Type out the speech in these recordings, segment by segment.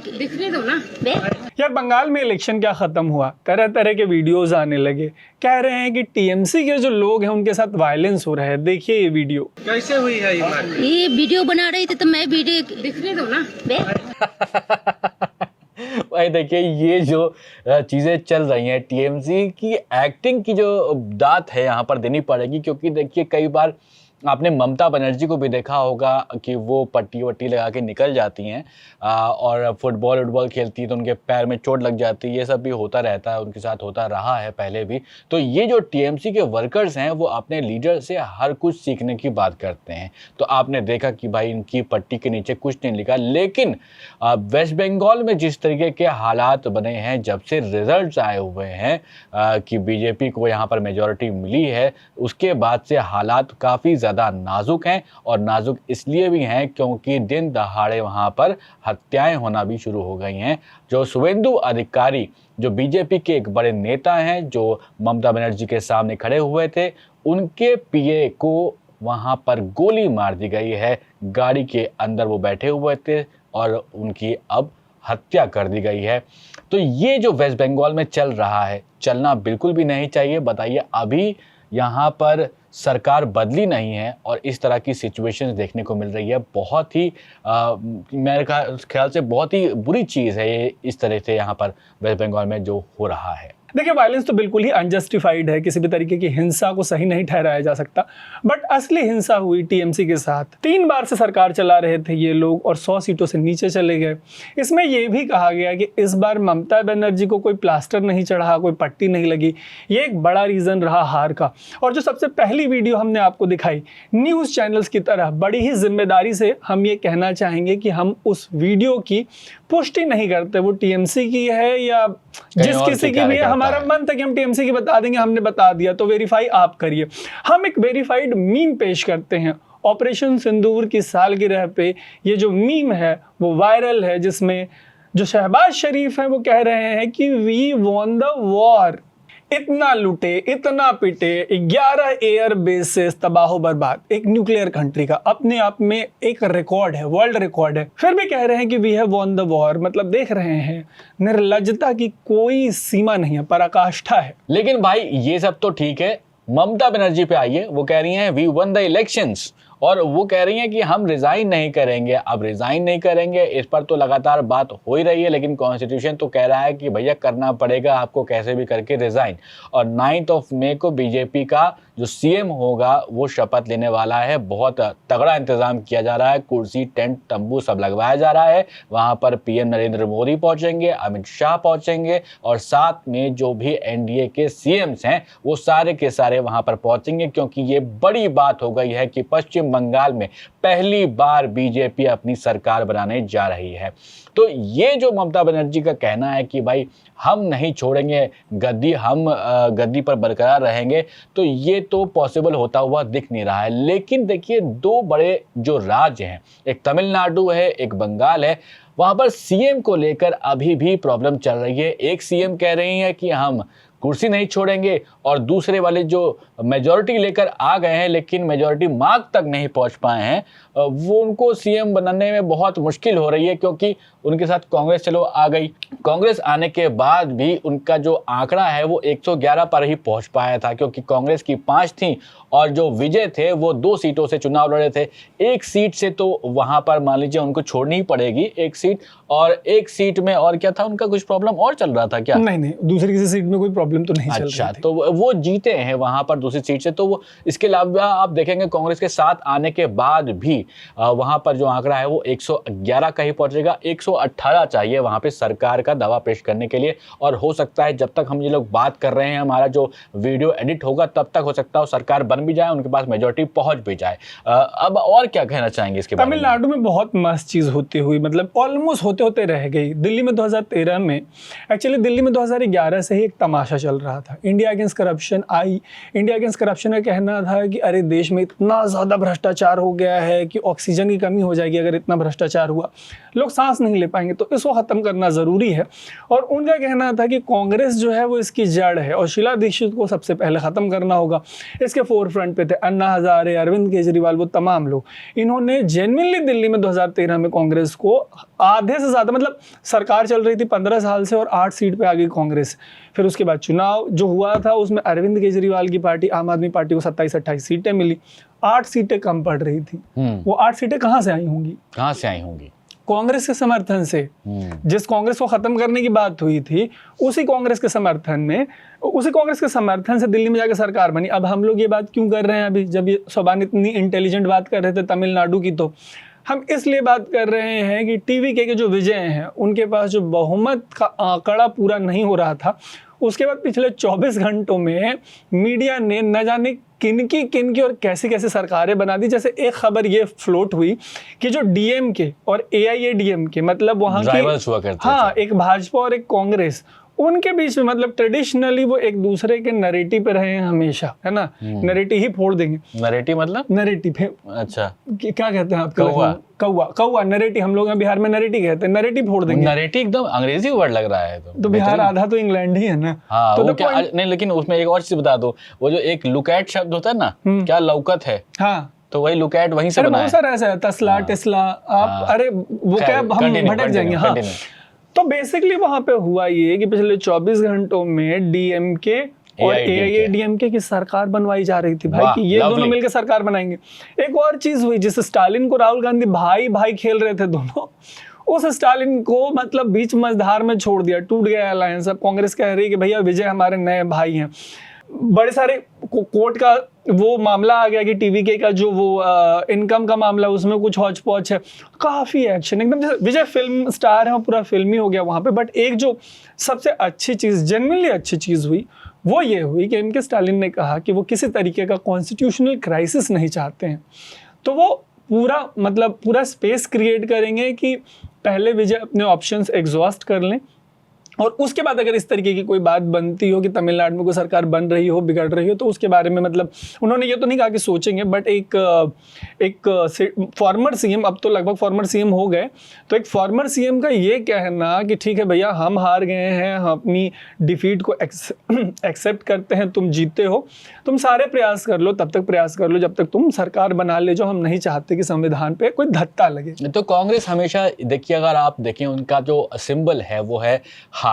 दिखने दो ना बे। यार बंगाल में इलेक्शन क्या खत्म हुआ, तरह तरह के वीडियोस आने लगे, कह रहे हैं कि टीएमसी के जो लोग हैं उनके साथ वायलेंस हो रहा है। देखिए ये वीडियो कैसे हुई है ये वीडियो बना रही थी तो मैं वीडियो दिखने दो ना बे। भाई देखिए ये जो चीज़ें चल रही हैं, टीएमसी की एक्टिंग की जो दात है यहाँ पर देनी पड़ेगी, क्योंकि देखिए कई बार आपने ममता बनर्जी को भी देखा होगा कि वो पट्टी वट्टी लगा के निकल जाती हैं और फुटबॉल वुटबॉल खेलती है तो उनके पैर में चोट लग जाती है। ये सब भी होता रहता है, उनके साथ होता रहा है पहले भी। तो ये जो टीएमसी के वर्कर्स हैं वो अपने लीडर से हर कुछ सीखने की बात करते हैं। तो आपने देखा कि भाई इनकी पट्टी के नीचे कुछ नहीं लिखा, लेकिन वेस्ट बंगाल में जिस तरीके के हालात बने हैं जब से रिजल्ट आए हुए हैं कि बीजेपी को यहाँ पर मेजॉरिटी मिली है, उसके बाद से हालात काफ़ी ज़्यादा नाजुक हैं। और नाजुक इसलिए भी हैं क्योंकि दिन दहाड़े वहाँ पर हत्याएं होना भी शुरू हो गई हैं। जो शुभेंदु अधिकारी जो बीजेपी के एक बड़े नेता हैं, जो ममता बनर्जी के सामने खड़े हुए थे, उनके पीए को वहाँ पर गोली मार दी गई है। गाड़ी के अंदर वो बैठे हुए थे और उनकी अब हत्या कर दी गई है। तो ये जो वेस्ट बंगाल में चल रहा है, चलना बिल्कुल भी नहीं चाहिए। बताइए, अभी यहाँ पर सरकार बदली नहीं है और इस तरह की सिचुएशंस देखने को मिल रही है। बहुत ही मेरे ख्याल से बहुत ही बुरी चीज़ है ये, इस तरह से यहाँ पर वेस्ट बंगाल में जो हो रहा है। देखिए वायलेंस तो बिल्कुल ही अनजस्टिफाइड है, किसी भी तरीके की हिंसा को सही नहीं ठहराया जा सकता। बट असली हिंसा हुई टीएमसी के साथ। 3 बार से सरकार चला रहे थे ये लोग और 100 सीटों से नीचे चले गए। इसमें यह भी कहा गया कि इस बार ममता बनर्जी को कोई प्लास्टर नहीं चढ़ा, कोई पट्टी नहीं लगी। ये एक बड़ा रीज़न रहा हार का। और जो सबसे पहली वीडियो हमने आपको दिखाई, न्यूज़ चैनल्स की तरह बड़ी ही जिम्मेदारी से हम ये कहना चाहेंगे कि हम उस वीडियो की पुष्टि नहीं करते वो टीएमसी की है या जिस किसी की भी है। हमारा मन था कि हम टीएमसी की बता देंगे, हमने बता दिया, तो वेरीफाई आप करिए। हम एक वेरीफाइड मीम पेश करते हैं। ऑपरेशन सिंदूर की सालगिरह पे ये जो मीम है वो वायरल है, जिसमें जो शहबाज शरीफ हैं वो कह रहे हैं कि वी वॉन द वॉर। इतना लूटे, इतना पिटे, 11 एयर बेसेस तबाह बर्बाद, एक न्यूक्लियर कंट्री का अपने आप में एक रिकॉर्ड है, वर्ल्ड रिकॉर्ड है। फिर भी कह रहे हैं कि we have won the war. मतलब देख रहे हैं निर्लज्जता की कोई सीमा नहीं है, पराकाष्ठा है। लेकिन भाई ये सब तो ठीक है, ममता बनर्जी पे आइए। वो कह रही हैं वी वन द इलेक्शंस और वो कह रही हैं कि हम रिज़ाइन नहीं करेंगे। अब रिज़ाइन नहीं करेंगे, इस पर तो लगातार बात हो ही रही है, लेकिन कॉन्स्टिट्यूशन तो कह रहा है कि भैया करना पड़ेगा आपको कैसे भी करके रिज़ाइन। और 9 मई को बीजेपी का जो सीएम होगा वो शपथ लेने वाला है। बहुत तगड़ा इंतजाम किया जा रहा है, कुर्सी, टेंट, तंबू सब लगवाया जा रहा है। वहाँ पर पीएम नरेंद्र मोदी पहुँचेंगे, अमित शाह पहुँचेंगे और साथ में जो भी एनडीए के सीएम्स हैं वो सारे के सारे वहाँ पर पहुँचेंगे, क्योंकि ये बड़ी बात हो गई है कि पश्चिम बंगाल में पहली बार बीजेपी अपनी सरकार बनाने जा रही है। तो ये जो ममता बनर्जी का कहना है कि भाई हम नहीं छोड़ेंगे गद्दी, हम गद्दी पर बरकरार रहेंगे, तो ये तो पॉसिबल होता हुआ दिख नहीं रहा है। लेकिन देखिए 2 बड़े जो राज्य हैं, एक तमिलनाडु है, एक बंगाल है, वहाँ पर सीएम को लेकर अभी भी प्रॉब्लम चल रही है। एक सीएम कह रही है कि हम कुर्सी नहीं छोड़ेंगे और दूसरे वाले जो मेजॉरिटी लेकर आ गए हैं लेकिन मेजॉरिटी मार्क तक नहीं पहुंच पाए हैं, वो उनको सीएम बनाने में बहुत मुश्किल हो रही है, क्योंकि उनके साथ कांग्रेस चलो आ गई। कांग्रेस आने के बाद भी उनका जो आंकड़ा है वो 111 पर ही पहुंच पाया था, क्योंकि कांग्रेस की 5 थी और जो विजय थे वो 2 सीटों से चुनाव लड़े थे। 1 सीट से तो वहां पर मान लीजिए उनको छोड़नी ही पड़ेगी, 1 सीट। और 1 सीट में और क्या था, उनका कुछ प्रॉब्लम और चल रहा था क्या? नहीं, दूसरी किसी सीट में कोई प्रॉब्लम तो नहीं चल रही थी। अच्छा, तो वो जीते हैं वहां पर दूसरी सीट से। तो वो इसके अलावा आप देखेंगे कांग्रेस के साथ आने के बाद भी वहां पर जो आंकड़ा है वो 111 का ही पहुंचेगा। 118 चाहिए वहां पे सरकार का दावा पेश करने के लिए। और हो सकता है जब तक हम ये लोग बात कर रहे हैं, हमारा जो वीडियो एडिट होगा तब तक हो सकता है सरकार बन भी जाए, उनके पास मेजॉरिटी पहुंच भी जाए। अब और क्या कहना चाहेंगे इसके बारे में? तमिलनाडु में बहुत मस्त चीज़ होती हुई, मतलब ऑलमोस्ट होते होते रह गई। दिल्ली में 2013 में, एक्चुअली दिल्ली में 2011 से ही एक तमाशा चल रहा था। इंडिया अगेंस्ट करप्शन आई। इंडिया अगेंस्ट करप्शन का कहना था कि अरे देश में इतना ज़्यादा भ्रष्टाचार हो गया है कि ऑक्सीजन की कमी हो जाएगी अगर इतना भ्रष्टाचार हुआ, लोग सांस नहीं ले पाएंगे, तो इसको ख़त्म करना ज़रूरी है। और उनका कहना था कि कांग्रेस जो है वो इसकी जड़ है और शीला दीक्षित को सबसे पहले ख़त्म करना होगा। इसके फोर फ्रंट पे थे अन्ना हज़ारे, अरविंद केजरीवाल, वो तमाम लोग। इन्होंने जेन्युइनली दिल्ली में 2013 में कांग्रेस को आधे से ज़्यादा, मतलब सरकार चल रही थी 15 साल से और 8 सीट पे आ गई कांग्रेस। फिर उसके बाद चुनाव जो हुआ था उसमें अरविंद केजरीवाल की पार्टी आम आदमी पार्टी को 27-28 सीटें मिली, 8 सीटें कम पड़ रही थी। वो 8 सीटें कहाँ से आई होंगी? कहाँ से आई होंगी? कांग्रेस के समर्थन से। जिस कांग्रेस को खत्म करने की बात हुई थी उसी कांग्रेस के समर्थन से दिल्ली में जाकर सरकार बनी। अब हम लोग ये बात क्यों कर रहे हैं अभी, जब ये सोबान इतनी इंटेलिजेंट बात कर रहे थे तमिलनाडु की, तो हम इसलिए बात कर रहे हैं कि टीवीके के जो विजय हैं उनके पास जो बहुमत का आंकड़ा पूरा नहीं हो रहा था, उसके बाद पिछले 24 घंटों में मीडिया ने न जाने किनकी और कैसी कैसी सरकारें बना दी। जैसे एक खबर ये फ्लोट हुई कि जो डीएमके और एआईएडीएमके, मतलब वहाँ की, हाँ, एक भाजपा और एक कांग्रेस, उनके बीच में मतलब ट्रेडिशनली वो एक दूसरे के नरेटिव पे रहे हैं हमेशा, है ना। नरेटिव ही फोड़ देंगे। नरेटिव मतलब? नरेटिव। अच्छा, क्या कहते हैं आप? कौवा नरेटिव, हम लोग बिहार में नरेटिव कहते हैं, नरेटिव फोड़ देंगे। नरेटिव एकदम अंग्रेजी वर्ड लग रहा है। तो बिहार आधा तो इंग्लैंड ही है ना। हाँ, तो क्या नहीं, लेकिन उसमें एक और चीज बता दो, वो जो एक लुकैट शब्द होता है ना, क्या लौकत है, हाँ, तो वही लुकैट वहीं से बना है। बहुत सारा ऐसा है, तसला टेस्ला, आप अरे वो क्या, हम भटक जाएंगे। हाँ, तो बेसिकली वहां पे हुआ ये कि पिछले 24 घंटों में डीएमके और एआईएडीएमके की सरकार बनवाई जा रही थी भाई, कि ये दोनों मिलकर सरकार बनाएंगे। एक और चीज हुई, जिस स्टालिन को राहुल गांधी भाई भाई खेल रहे थे दोनों, उस स्टालिन को मतलब बीच मझधार में छोड़ दिया, टूट गया अलायंस। अब कांग्रेस कह रही है कि भैया विजय हमारे नए भाई हैं। बड़े सारे कोर्ट का वो मामला आ गया कि टीवीके का जो वो इनकम का मामला, उसमें कुछ हौच पौच है, काफ़ी एक्शन, एकदम जैसे विजय फिल्म स्टार है और पूरा फिल्मी हो गया वहाँ पे। बट एक जो सबसे अच्छी चीज़, जेन्युइनली अच्छी चीज़ हुई, वो ये हुई कि एम के स्टालिन ने कहा कि वो किसी तरीके का कॉन्स्टिट्यूशनल क्राइसिस नहीं चाहते हैं। तो वो पूरा स्पेस क्रिएट करेंगे कि पहले विजय अपने ऑप्शंस एग्जॉस्ट कर लें और उसके बाद अगर इस तरीके की कोई बात बनती हो कि तमिलनाडु में कोई सरकार बन रही हो, बिगड़ रही हो, तो उसके बारे में मतलब उन्होंने ये तो नहीं कहा कि सोचेंगे, बट एक फॉर्मर सीएम, अब तो लगभग फॉर्मर सीएम हो गए, तो एक फॉर्मर सीएम का ये कहना कि ठीक है भैया हम हार गए हैं, हम अपनी डिफीट को एक्सेप्ट करते हैं, तुम जीते हो, तुम सारे प्रयास कर लो, तब तक प्रयास कर लो जब तक तुम सरकार बना ले, जो हम नहीं चाहते कि संविधान पे कोई धत्ता लगे। तो कांग्रेस हमेशा, देखिए अगर आप देखें उनका जो सिंबल है वो है हाथ,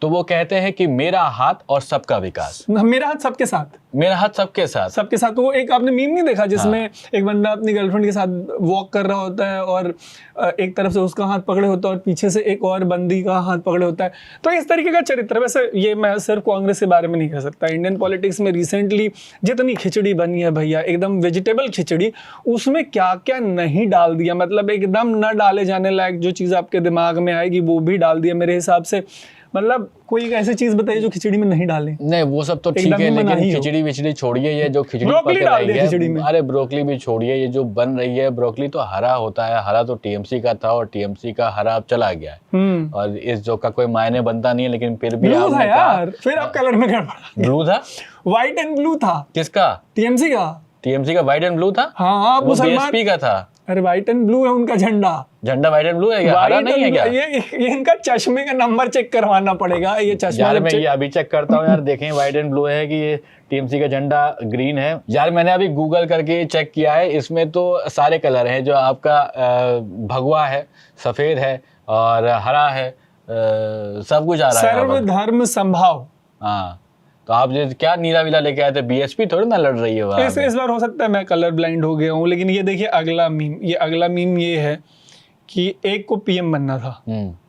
तो वो कहते हैं कि मेरा हाथ और सबका विकास, मेरा हाथ सबके साथ, मेरा हाथ सबके साथ, सबके साथ। वो एक आपने मीम नहीं देखा जिसमें एक बंदा अपनी गर्लफ्रेंड के साथ वॉक कर रहा होता है और एक तरफ से उसका हाथ पकड़े होता है और पीछे से एक और बंदी का हाथ पकड़े होता है। तो इस तरीके का चरित्र, वैसे ये मैं सिर्फ कांग्रेस के बारे में नहीं कह सकता, इंडियन पॉलिटिक्स में रिसेंटली जितनी खिचड़ी बनी है भैया, एकदम वेजिटेबल खिचड़ी, उसमें क्या क्या नहीं डाल दिया, मतलब एकदम न डाले जाने लायक जो चीज़ आपके दिमाग में आएगी वो भी डाल दिया मेरे हिसाब से। मतलब कोई ऐसी चीज बताइए जो खिचड़ी में नहीं डाले। नहीं वो सब तो ठीक है, लेकिन खिचड़ी विचड़ी छोड़िए, ये जो खिचड़ी ब्रोकली डाल दिया खिचड़ी में। अरे ब्रोकली भी छोड़िए, ये जो बन रही है ब्रोकली तो हरा होता है, हरा तो टीएमसी का था और टीएमसी का हरा अब चला गया है और इस जो का कोई मायने बनता नहीं है, लेकिन फिर भी आपने यार फिर आप कलर में गड़बड़ा। ब्लू था, व्हाइट एंड ब्लू था। किसका? टीएमसी का। टीएमसी का व्हाइट एंड ब्लू था। हाँ, वो बीएसपी का था। अरे व्हाइट एंड ब्लू है उनका झंडा। झंडा व्हाइट एंड ब्लू है क्या? हरा नहीं है क्या? ये इनका चश्मे का नंबर चेक करवाना पड़ेगा। ये चश्मा यार मैं ये अभी चेक करता हूँ यार, देखें व्हाइट एंड ब्लू है कि ये टीएमसी का झंडा ग्रीन है। यार मैंने अभी गूगल करके चेक किया है, इसमें तो सारे कलर हैं, जो आपका भगवा है, सफेद है और हरा है, सब कुछ आ रहा है। सर्वधर्म संभाव। हाँ, तो आप जो क्या नीला वीला लेके आए थे, बीएसपी थोड़ी ना लड़ रही है। इस बार हो सकता है मैं कलर ब्लाइंड हो गया हूँ, लेकिन ये देखिए अगला मीम ये है कि एक को पीएम बनना था,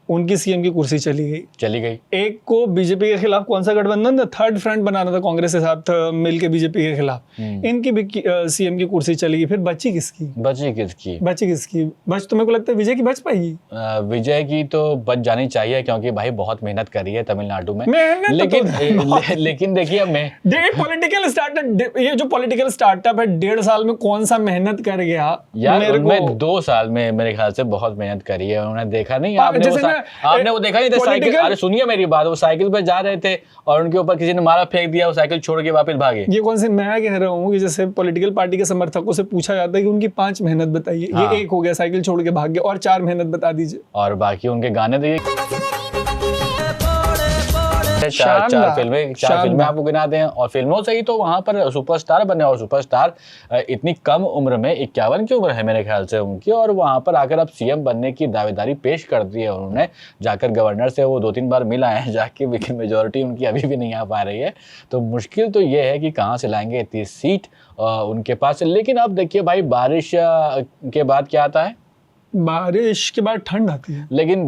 उनकी सीएम की कुर्सी चली गई। एक को बीजेपी के खिलाफ कौन सा गठबंधन था, थर्ड फ्रंट बनाना था कांग्रेस के साथ मिलके बीजेपी के खिलाफ, इनकी भी सीएम की कुर्सी चली गई। फिर बची किसकी? बच तो मेरे को लगता है विजय की बच पाएगी। विजय की तो बच जानी चाहिए, क्योंकि भाई बहुत मेहनत करी है तमिलनाडु में। लेकिन देखिए पॉलिटिकल स्टार्टअप, ये जो पॉलिटिकल स्टार्टअप है 1.5 साल में कौन सा मेहनत कर गया यार? 2 साल में मेरे ख्याल से बहुत मेहनत करी है उन्होंने। देखा नहीं आपने आपने वो देखा नहीं था साइकिल, अरे सुनिए मेरी बात, वो साइकिल पे जा रहे थे और उनके ऊपर किसी ने मारा फेंक दिया, वो साइकिल छोड़ के वापस भागे। ये कौन से, मैं कह रहा हूँ कि जैसे पॉलिटिकल पार्टी के समर्थकों से पूछा जाता है कि उनकी 5 मेहनत बताइए, हाँ। ये एक हो गया साइकिल छोड़ के भाग गया, और 4 मेहनत बता दीजिए, और बाकी उनके गाने देखिए, चार फिल्में आपको गिनाते हैं। और फिल्मों से ही तो वहां पर सुपरस्टार बने, और सुपरस्टार इतनी कम उम्र में 51 की उम्र है मेरे ख्याल से उनकी, और वहां पर आकर अब सीएम बनने की दावेदारी पेश कर दी है उन्होंने। जाकर गवर्नर से वो 2-3 बार मिला है जाके, लेकिन मेजोरिटी उनकी अभी भी नहीं आ पा रही है। तो मुश्किल तो ये है कि कहाँ से लाएंगे इतनी सीट उनके पास। लेकिन अब देखिए भाई, बारिश के बाद क्या आता है? बारिश के बाद ठंड आती है। लेकिन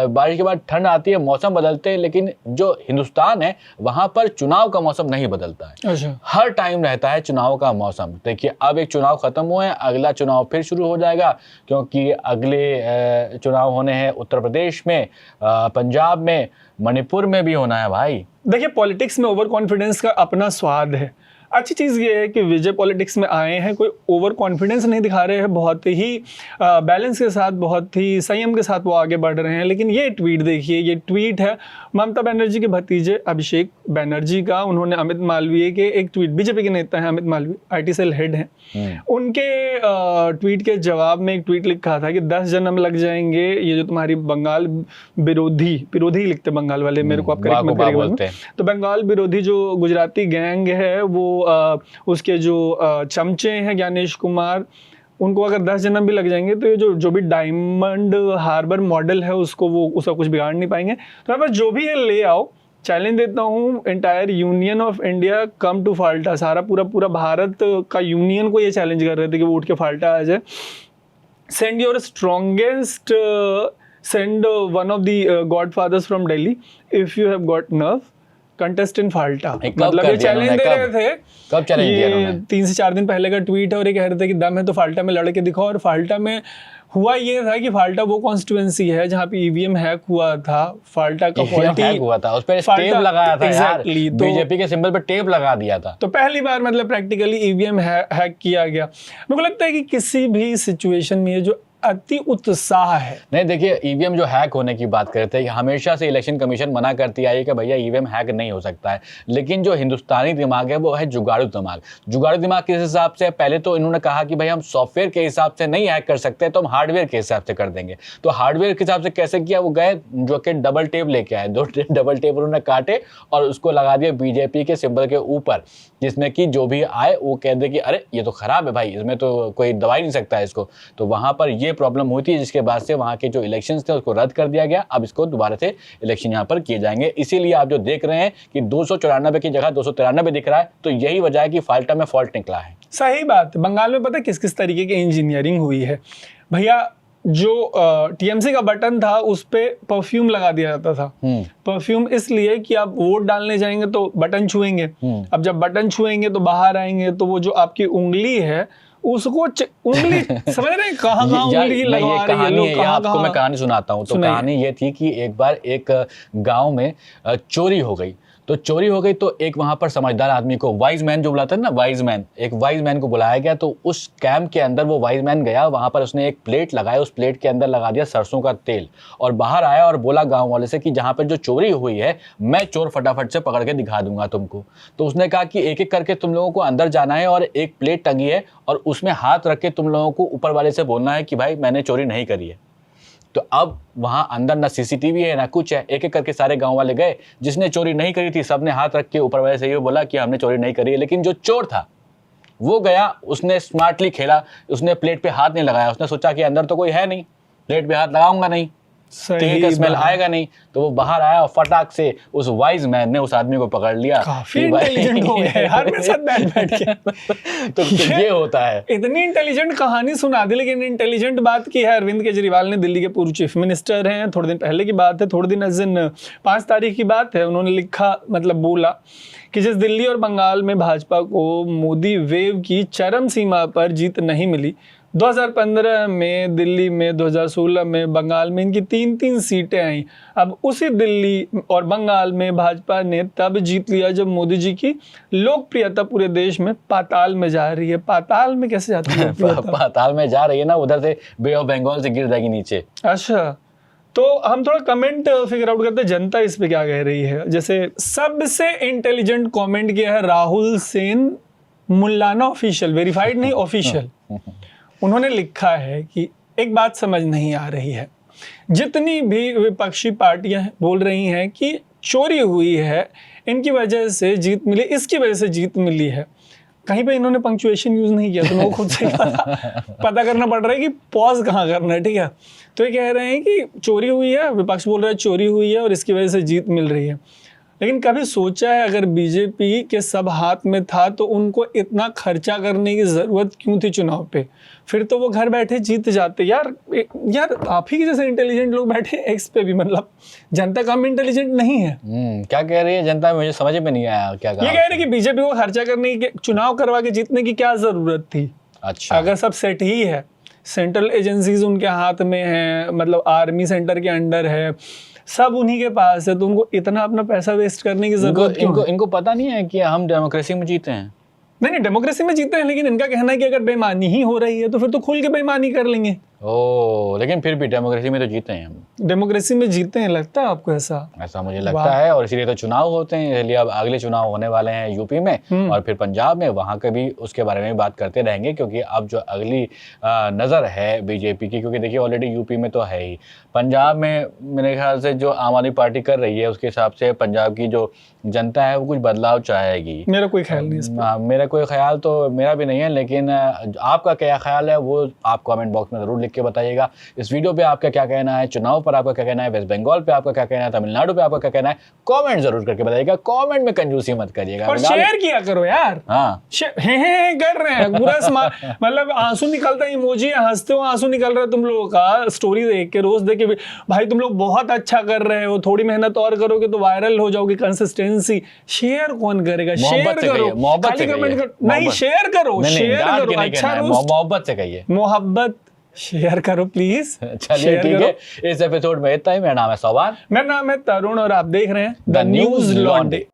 बारिश के बाद ठंड आती है, मौसम बदलते हैं, लेकिन जो हिंदुस्तान है वहां पर चुनाव का मौसम नहीं बदलता है। अच्छा। हर टाइम रहता है चुनाव का मौसम। देखिए अब एक चुनाव खत्म हुए हैं, अगला चुनाव फिर शुरू हो जाएगा, क्योंकि अगले चुनाव होने हैं उत्तर प्रदेश में, पंजाब में, मणिपुर में भी होना है भाई। देखिए पॉलिटिक्स में ओवर कॉन्फिडेंस का अपना स्वाद है। अच्छी चीज़ ये है कि विजय पॉलिटिक्स में आए हैं, कोई ओवर कॉन्फिडेंस नहीं दिखा रहे हैं, बहुत ही बैलेंस के साथ, बहुत ही संयम के साथ वो आगे बढ़ रहे हैं। लेकिन ये ट्वीट देखिए, ये ट्वीट है ममता बनर्जी के भतीजे अभिषेक बनर्जी का। उन्होंने अमित मालवीय के एक ट्वीट, बीजेपी के नेता हैं Amit Malviya, IT cell head हैं, उनके ट्वीट के जवाब में एक ट्वीट लिखा था कि 10 जन्म लग जाएंगे ये जो तुम्हारी बंगाल विरोधी लिखते बंगाल वाले, मेरे को आप करेक्ट मत करिएगा, तो बंगाल विरोधी जो गुजराती गैंग है वो उसके जो चमचे हैं ज्ञानेश कुमार, उनको अगर 10 जन्म भी लग जाएंगे तो ये जो भी डायमंड हार्बर मॉडल है उसको वो उसका कुछ बिगाड़ नहीं पाएंगे। तो यहाँ पर जो भी है ले आओ, चैलेंज देता हूँ entire union of India come to Falta. सारा पूरा भारत का यूनियन को ये चैलेंज कर रहे थे कि वो उठ के फाल्टा आ जाए। Send your strongest, send one of the godfathers from Delhi if you have got nerve, contest in Falta. मतलब ये चैलेंज दे रहे थे। कब चैलेंज दिया उन्होंने? 3 से 4 दिन पहले का ट्वीट है, और ये कह रहे थे कि दम है तो फाल्टा में लड़ के दिखाओ। और फाल्टा में हुआ ये था कि फाल्टा वो कॉन्स्टिट्यूएंसी है जहाँ पे ईवीएम हैक हुआ था। फाल्टा का हैक हुआ था, उस पर टेप लगाया था यार, बीजेपी के सिंबल पर टेप लगा दिया था। तो पहली बार मतलब प्रैक्टिकली ईवीएम हैक किया गया। मेरे को लगता है कि किसी भी सिचुएशन में ये जो अति उत्साह है, नहीं देखिए ईवीएम जो हैक होने की बात करते हैं, हमेशा से इलेक्शन कमीशन मना करती आई है कि भैया ईवीएम हैक नहीं हो सकता है। लेकिन जो हिंदुस्तानी दिमाग है वो है जुगाड़ू दिमाग। जुगाड़ू दिमाग किस हिसाब से? पहले तो इन्होंने कहा कि भाई हम सॉफ्टवेयर के हिसाब से नहीं हैक कर सकते, तो हम हार्डवेयर के हिसाब से कर देंगे। तो हार्डवेयर के हिसाब से कैसे किया? वो गए जो कि डबल टेप लेके आए, 2 डबल टेप उन्होंने काटे और उसको लगा दिया बीजेपी के सिंबल के ऊपर, जिसमें कि जो भी आए वो कह दे कि अरे ये तो खराब है भाई, इसमें तो कोई दवाई नहीं सकता है इसको। तो वहां पर ये प्रॉब्लम हुई थी, जिसके बाद से वहां के जो इलेक्शंस थे उसको रद्द कर दिया गया। अब इसको दोबारा से इलेक्शन यहां पर किए जाएंगे। इसीलिए आप जो देख रहे हैं कि 294 की जगह 293 दिख रहा है, तो यही वजह है कि फाल्टा में फॉल्ट निकला है। सही बात। बंगाल में पता है किस किस तरीके की इंजीनियरिंग हुई है भैया? जो टीएमसी का बटन था उस पे परफ्यूम लगा दिया जाता था। परफ्यूम इसलिए कि आप वोट डालने जाएंगे तो बटन छुएंगे, अब जब बटन छुएंगे तो बाहर आएंगे, तो वो जो आपकी उंगली है उसको उंगली समझ रहे हैं कहाँ उंगली लगवा रही है लोग। आपको मैं कहानी सुनाता हूँ। तो कहानी ये थी कि एक बार एक गांव में चोरी हो गई। तो चोरी हो गई तो एक वहां पर समझदार आदमी को, वाइज मैन जो बुलाते हैं ना, वाइज मैन, एक वाइज मैन को बुलाया गया। तो उस कैंप के अंदर वो वाइज मैन गया, वहां पर उसने एक प्लेट लगाया, उस प्लेट के अंदर लगा दिया सरसों का तेल, और बाहर आया और बोला गांव वाले से कि जहां पर जो चोरी हुई है मैं चोर फटाफट से पकड़ के दिखा दूंगा तुमको। तो उसने कहा कि एक एक करके तुम लोगों को अंदर जाना है और एक प्लेट टंगी है और उसमें हाथ रख के तुम लोगों को ऊपर वाले से बोलना है कि भाई मैंने चोरी नहीं करी है। तो अब वहां अंदर ना सीसीटीवी है ना कुछ है, एक एक करके सारे गांव वाले गए, जिसने चोरी नहीं करी थी सबने हाथ रख के ऊपर वाले से ये बोला कि हमने चोरी नहीं करी है। लेकिन जो चोर था वो गया, उसने स्मार्टली खेला, उसने प्लेट पे हाथ नहीं लगाया, उसने सोचा कि अंदर तो कोई है नहीं, प्लेट पे हाथ लगाऊंगा नहीं, तेल का स्मेल आएगा नहीं। तो वो बाहर आया और फटाक से उस वाइज मैन ने उस आदमी को पकड़ लिया। काफी इंटेलिजेंट हो गए यार मेरे साथ बैठ के। तो ये होता है, इतनी इंटेलिजेंट कहानी सुना दी। लेकिन इंटेलिजेंट बात की है अरविंद केजरीवाल ने, दिल्ली के पूर्व चीफ मिनिस्टर हैं, थोड़े दिन पहले की बात है, थोड़े दिन 5 तारीख की बात है, उन्होंने लिखा मतलब बोला कि जिस दिल्ली और बंगाल में भाजपा को मोदी वेव की चरम सीमा पर जीत नहीं मिली, 2015 में दिल्ली में, 2016 में बंगाल में इनकी 3-3 सीटें आई। अब उसी दिल्ली और बंगाल में भाजपा ने तब जीत लिया जब मोदी जी की लोकप्रियता पूरे देश में पाताल में जा रही है। पाताल में कैसे जाती है? पाताल में जा रही है ना, उधर से बे ऑफ बंगाल से गिर जाएगी नीचे। अच्छा, तो हम थोड़ा कमेंट फिगर आउट करते हैं जनता इस पे क्या कह रही है। जैसे सबसे इंटेलिजेंट कमेंट किया है राहुल सेन मुल्लाना ऑफिशियल, वेरीफाइड नहीं ऑफिशियल। उन्होंने लिखा है कि एक बात समझ नहीं आ रही है, जितनी भी विपक्षी पार्टियां बोल रही हैं कि चोरी हुई है, इनकी वजह से जीत मिली, इसकी वजह से जीत मिली है, कहीं पे इन्होंने पंक्चुएशन यूज नहीं किया, तो लोगों को खुद से पता करना पड़ रहा है कि पॉज कहाँ करना है, ठीक है। तो ये कह रहे हैं कि चोरी हुई है, विपक्ष बोल रहा है चोरी हुई है और इसकी वजह से जीत मिल रही है। लेकिन कभी सोचा है अगर बीजेपी के सब हाथ में था तो उनको इतना खर्चा करने की जरूरत क्यों थी चुनाव पे? फिर तो वो घर बैठे जीत जाते। यार आप ही के जैसे इंटेलिजेंट लोग बैठे एक्स पे भी, मतलब जनता कम इंटेलिजेंट नहीं है। क्या कह रही है जनता, मुझे समझ में नहीं आया क्या कहा। ये कह रहे कि बीजेपी को खर्चा करने की, चुनाव करवा के जीतने की क्या जरूरत थी? अच्छा, अगर सब सेट ही है, सेंट्रल एजेंसीज उनके हाथ में है, मतलब आर्मी सेंटर के अंडर है, सब उन्हीं के पास है, तो उनको इतना अपना पैसा वेस्ट करने की जरूरत क्यों है? इनको पता नहीं है कि हम डेमोक्रेसी में जीते हैं। नहीं डेमोक्रेसी में जीते हैं, लेकिन इनका कहना है कि अगर बेईमानी ही हो रही है तो फिर तो खुल के बेईमानी कर लेंगे। ओ, लेकिन फिर भी डेमोक्रेसी में तो जीते हैं हम। डेमोक्रेसी में जीते हैं, लगता है आपको ऐसा? ऐसा मुझे लगता है, और इसीलिए तो चुनाव होते हैं, इसलिए अब अगले चुनाव होने वाले हैं यूपी में और फिर पंजाब में, वहाँ के भी उसके बारे में बात करते रहेंगे, क्योंकि अब जो अगली नज़र है बीजेपी की, क्योंकि देखिए ऑलरेडी यूपी में तो है ही, पंजाब में मेरे ख्याल से जो आम आदमी पार्टी कर रही है उसके हिसाब से पंजाब की जो जनता है वो कुछ बदलाव चाहेगी। मेरा कोई ख्याल नहीं इस पर। मेरा कोई ख्याल तो मेरा भी नहीं है, लेकिन आपका क्या ख्याल है वो आप कमेंट बॉक्स में ज़रूर लिख के बताइएगा। इस वीडियो पे आपका क्या कहना है, चुनाव पर आपका क्या कहना है, वेस्ट बंगाल पे आपका क्या कहना है, तमिलनाडु पे आपका क्या कहना है, कमेंट जरूर करके बताइएगा। कमेंट में कंजूसी मत करिएगा और शेयर किया करो यार। हाँ, हे कर रहे हैं पूरा मतलब आंसू निकलता है, इमोजी हंसते हो, आंसू निकल रहा है तुम लोगों का स्टोरी देख के, रोज देख के। भाई तुम लोग बहुत अच्छा कर रहे हो, थोड़ी मेहनत और करोगे तो वायरल हो जाओगे, कंसिस्टेंसी। शेयर कौन करेगा? शेयर करो, खाली कमेंट करो नहीं, शेयर करो, शेयर करो। अच्छा मोहब्बत से कहिए, मोहब्बत शेयर करो प्लीज। चलिए ठीक है, इस एपिसोड में इतना ही। मेरा नाम है सोबान, मेरा नाम है तरुण और आप देख रहे हैं द न्यूज लॉन्ड्री।